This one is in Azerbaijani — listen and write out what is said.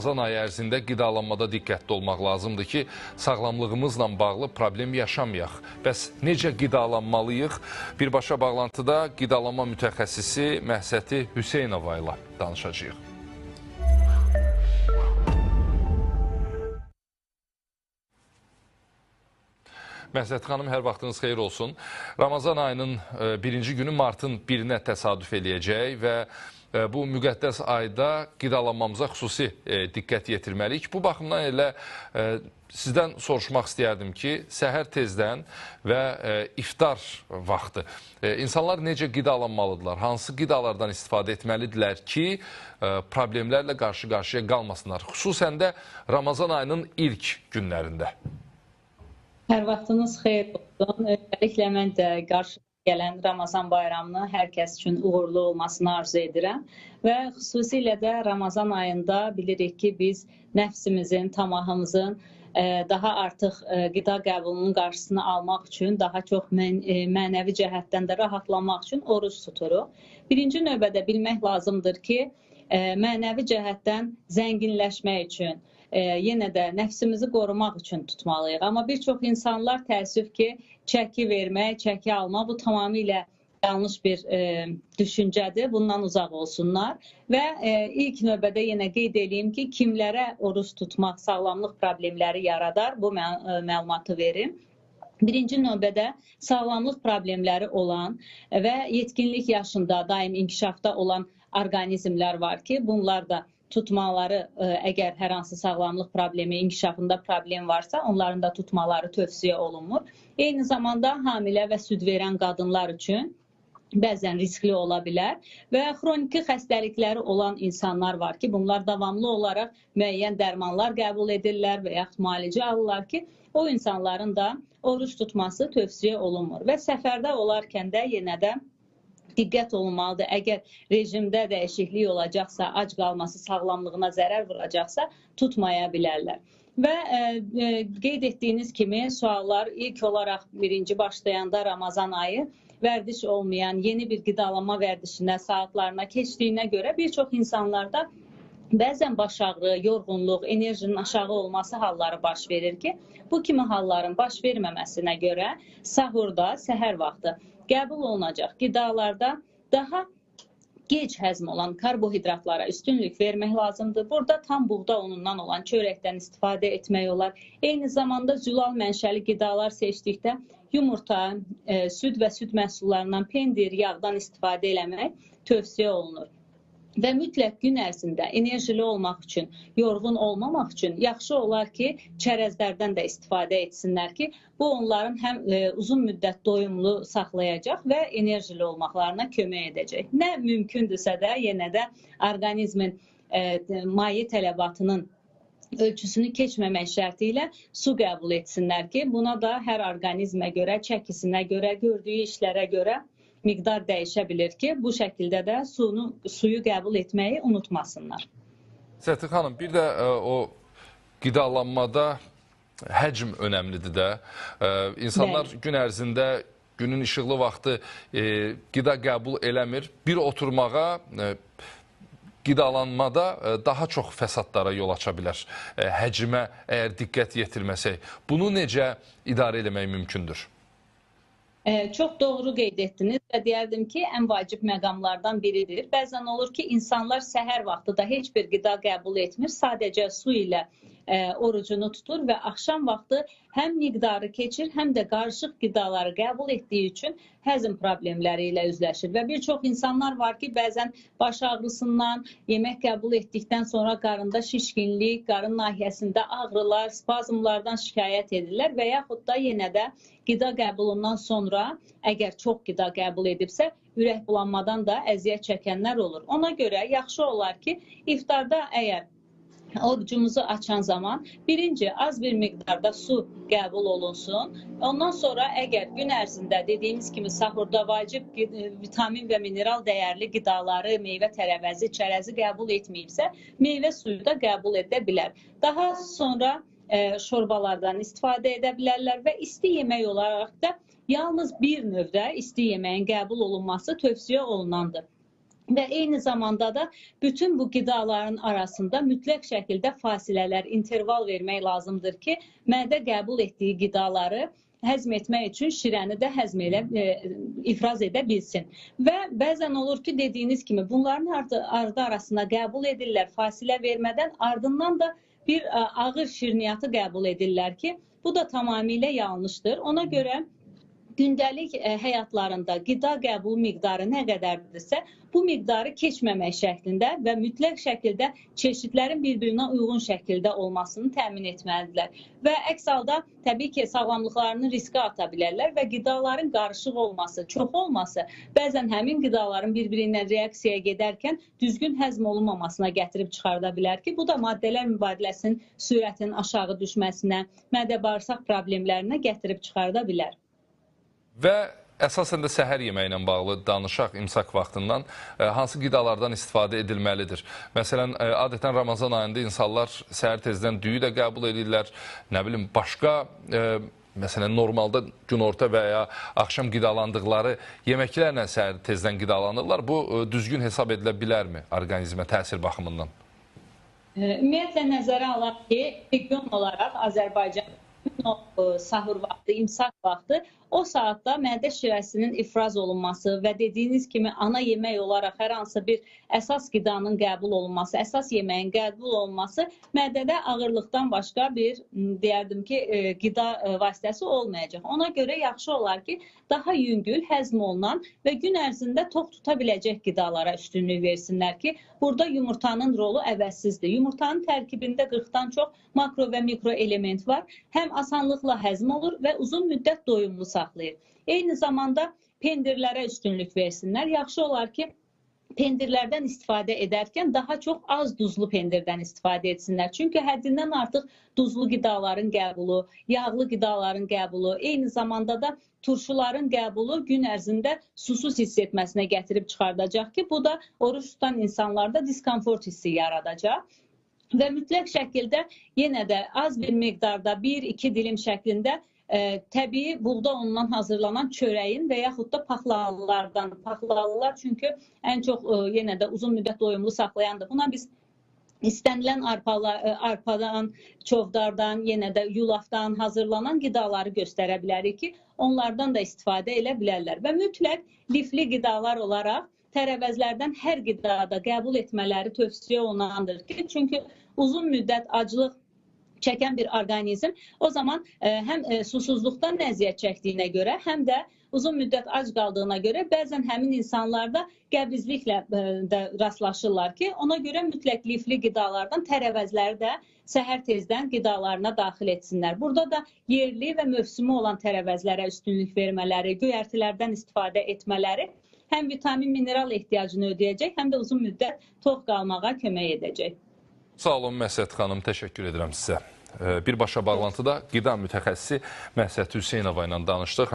Ramazan ayı ərzində qidalanmada diqqətli olmaq lazımdır ki, sağlamlığımızla bağlı problem yaşamayaq. Bəs necə qidalanmalıyıq? Birbaşa bağlantıda qidalanma mütəxəssisi Məhsəti Hüseynova ilə danışacağıq. Məhsət xanım, hər vaxtınız xeyir olsun. Ramazan ayının birinci günü martın 1-nə təsadüf eləyəcək və bu müqəddəs ayda qidalanmamıza xüsusi diqqət yetirməliyik. Bu baxımdan elə sizdən soruşmaq istəyərdim ki, səhər tezdən və iftar vaxtı insanlar necə qidalanmalıdırlar? Hansı qidalardan istifadə etməlidirlər ki, problemlərlə qarşı-qarşıya qalmasınlar? Xüsusən də Ramazan ayının ilk günlərində. Hər vaxtınız xeyir olsun. Özellikle mən də qarşı gələn Ramazan bayramını hər kəs üçün uğurlu olmasını arzu edirəm. Və xüsusilə də Ramazan ayında bilirik ki, biz nəfsimizin, tamahımızın daha artıq qida qəbulunun qarşısını almaq üçün, daha çox mənəvi cəhətdən də rahatlamaq üçün oruç tuturuq. Birinci növbədə bilmək lazımdır ki, mənəvi cəhətdən zənginləşmək üçün, yenə də nəfsimizi qorumaq üçün tutmalıyıq. Amma bir çox insanlar təəssüf ki, çəki vermək, çəki almaq bu tamamilə yanlış bir düşüncədir. Bundan uzaq olsunlar. Və ilk növbədə yenə qeyd edeyim ki, kimlərə oruç tutmaq sağlamlıq problemləri yaradar, bu məlumatı verim. Birinci növbədə sağlamlıq problemləri olan və yetkinlik yaşında daim inkişafda olan orqanizmlər var ki, bunlar da tutmaları, əgər hər hansı sağlamlıq problemi, inkişafında problem varsa, onların da tutmaları tövsiyə olunmur. Eyni zamanda hamilə və süd verən qadınlar üçün bəzən riskli ola bilər və xroniki xəstəlikləri olan insanlar var ki, bunlar davamlı olaraq müəyyən dərmanlar qəbul edirlər və yaxud müalicə alırlar ki, o insanların da oruç tutması tövsiyə olunmur. Və səfərdə olarkən də yenə də diqqət olunmalıdır. Əgər rejimdə dəyişiklik olacaqsa, ac qalması sağlamlığına zərər vuracaqsa, tutmaya bilərlər. Və qeyd etdiyiniz kimi suallar ilk olaraq birinci başlayanda Ramazan ayı vərdiş olmayan yeni bir qidalanma vərdişinə, saatlarına keçdiyinə görə bir çox insanlarda bəzən baş ağrı, yorğunluq, enerjinin aşağı olması halları baş verir ki, bu kimi halların baş verməməsinə görə sahurda, səhər vaxtı qəbul olunacaq qidalarda daha gec həzm olan karbohidratlara üstünlük vermək lazımdır. Burada tam buğda unundan olan çörəkdən istifadə etmək olar. Eyni zamanda zülal mənşəli qidalar seçdikdə yumurta, süd və süd məhsullarından, pendir, yağdan istifadə eləmək tövsiyə olunur. Və mütləq gün ərzində enerjili olmaq üçün, yorğun olmamaq üçün yaxşı olar ki, çərəzlərdən də istifadə etsinlər ki, bu onların həm uzun müddət doyumlu saxlayacaq və enerjili olmaqlarına kömək edəcək. Nə mümkündürsə də yenə də orqanizmin maye tələbatının ölçüsünü keçməmək şərti ilə su qəbul etsinlər ki, buna da hər orqanizmə görə, çəkisinə görə, gördüyü işlərə görə miqdar dəyişə bilir ki, bu şəkildə də suyu qəbul etməyi unutmasınlar. Məhsət xanım, bir də o qidalanmada həcm önəmlidir də. İnsanlar gün ərzində, günün işıqlı vaxtı qida qəbul eləmir. Bir oturmağa qidalanmada daha çox fəsadlara yol aça bilər. Həcmə əgər diqqət yetirməsək, bunu necə idarə eləmək mümkündür? Çox doğru qeyd etdiniz və deyərdim ki, ən vacib məqamlardan biridir. Bəzən olur ki, insanlar səhər vaxtı da heç bir qida qəbul etmir, sadəcə su ilə orucunu tutur və axşam vaxtı həm miqdarı keçir, həm də qarışıq qidaları qəbul etdiyi üçün həzm problemləri ilə üzləşir. Və bir çox insanlar var ki, bəzən baş ağrısından, yemək qəbul etdikdən sonra qarında şişkinlik, qarın nahiyəsində ağrılar, spazmlardan şikayət edirlər və yaxud da yenə də qida qəbulundan sonra, əgər çox qida qəbul edibsə, ürək bulanmadan da əziyyət çəkənlər olur. Ona görə yaxşı olar ki, iftarda əgər orucumuzu açan zaman birinci az bir miqdarda su qəbul olunsun. Ondan sonra əgər gün ərzində dediyimiz kimi sahurda vacib vitamin və mineral dəyərli qidaları, meyvə tərəvəzi, çərəzi qəbul etməyibsə, meyvə suyu da qəbul edə bilər. Daha sonra şorbalardan istifadə edə bilərlər və isti yemək olaraq da yalnız bir növdə isti yeməyin qəbul olunması tövsiyə olunandır. Və eyni zamanda da bütün bu qidaların arasında mütləq şəkildə fasilələr, interval vermək lazımdır ki, mədə qəbul etdiyi qidaları həzm etmək üçün şirəni də ifraz edə bilsin. Və bəzən olur ki, dediyiniz kimi bunların ardı arasına qəbul edirlər fasilə vermədən, ardından da bir ağır şirniyyatı qəbul edirlər ki, bu da tamamilə yanlışdır. Ona görə gündəlik həyatlarında qida qəbul miqdarı nə qədərdirsə, bu miqdarı keçməmək şəklində və mütləq şəkildə çeşidlərin bir-birinə uyğun şəkildə olmasını təmin etməlidirlər. Və əks halda təbii ki, sağlamlıqlarını riskə ata bilərlər və qidaların qarışıq olması, çox olması bəzən həmin qidaların bir-birinə reaksiyaya gedərkən düzgün həzm olunmamasına gətirib çıxarda bilər ki, bu da maddələr mübadiləsinin sürətinin aşağı düşməsinə, mədə-bağırsaq problemlərinə gətirib çıxarda bilər. Və əsasən də səhər yeməyi ilə bağlı danışaq imsak vaxtından hansı qidalardan istifadə edilməlidir? Məsələn, adətən Ramazan ayında insanlar səhər tezdən düyü də qəbul edirlər, nə bilim, başqa, məsələn, normalda günorta və ya axşam qidalandıqları yeməklərlə səhər tezdən qidalanırlar. Bu, düzgün hesab edilə bilərmi orqanizmə təsir baxımından? Ümumiyyətlə, nəzərə alaq ki, region olaraq Azərbaycan sahur vaxtı, imsak vaxtı o saatda mədə şirəsinin ifraz olunması və dediyiniz kimi ana yemək olaraq hər hansı bir əsas qidanın qəbul olunması, əsas yeməyin qəbul olunması mədədə ağırlıqdan başqa bir, deyərdim ki, qida vasitəsi olmayacaq. Ona görə yaxşı olar ki, daha yüngül, həzm olunan və gün ərzində tox tuta biləcək qidalara üstünlük versinlər ki, burada yumurtanın rolu əvəzsizdir. Yumurtanın tərkibində 40-dan çox makro və mikro element var. Həm asanlıqla həzm olur və uzun müddət doyumlu saxlayır. Eyni zamanda pendirlərə üstünlük versinlər. Yaxşı olar ki, pendirlərdən istifadə edərkən daha çox az duzlu pendirdən istifadə etsinlər. Çünki həddindən artıq duzlu qidaların qəbulu, yağlı qidaların qəbulu, eyni zamanda da turşuların qəbulu gün ərzində susuz hiss etməsinə gətirib çıxardacaq ki, bu da oruç tutan insanlarda diskomfort hissi yaradacaq. Və mütləq şəkildə yenə də az bir miqdarda 1-2 dilim şəklində təbii buğda unundan hazırlanan çörəyin və yaxud da paxlalılar çünki ən çox yenə də uzun müddət doyumlu saxlayandır. Buna biz istənilən arpadan, çovdardan, yenə də yulafdan hazırlanan qidaları göstərə bilərik ki, onlardan da istifadə edə bilərlər. Və mütləq lifli qidalar olaraq tərəvəzlərdən hər qidada qəbul etmələri tövsiyə olunandır ki, çünki uzun müddət aclıq çəkən bir orqanizm o zaman həm susuzluqdan əziyyət çəkdiyinə görə, həm də uzun müddət ac qaldığına görə bəzən həmin insanlarda qəbizliklə də rastlaşırlar ki, ona görə mütləq lifli qidalardan tərəvəzləri də səhər tezdən qidalarına daxil etsinlər. Burada da yerli və mövsümü olan tərəvəzlərə üstünlük vermələri, göyərtilərdən istifadə etmələri həm vitamin, mineral ehtiyacını ödəyəcək, həm də uzun müddət tox qalmağa kömək edəcək. Sağ olun Məhsət xanım, təşəkkür edirəm sizə. Birbaşa bağlantıda qida mütəxəssisi Məhsət Hüseynova ilə danışdıq.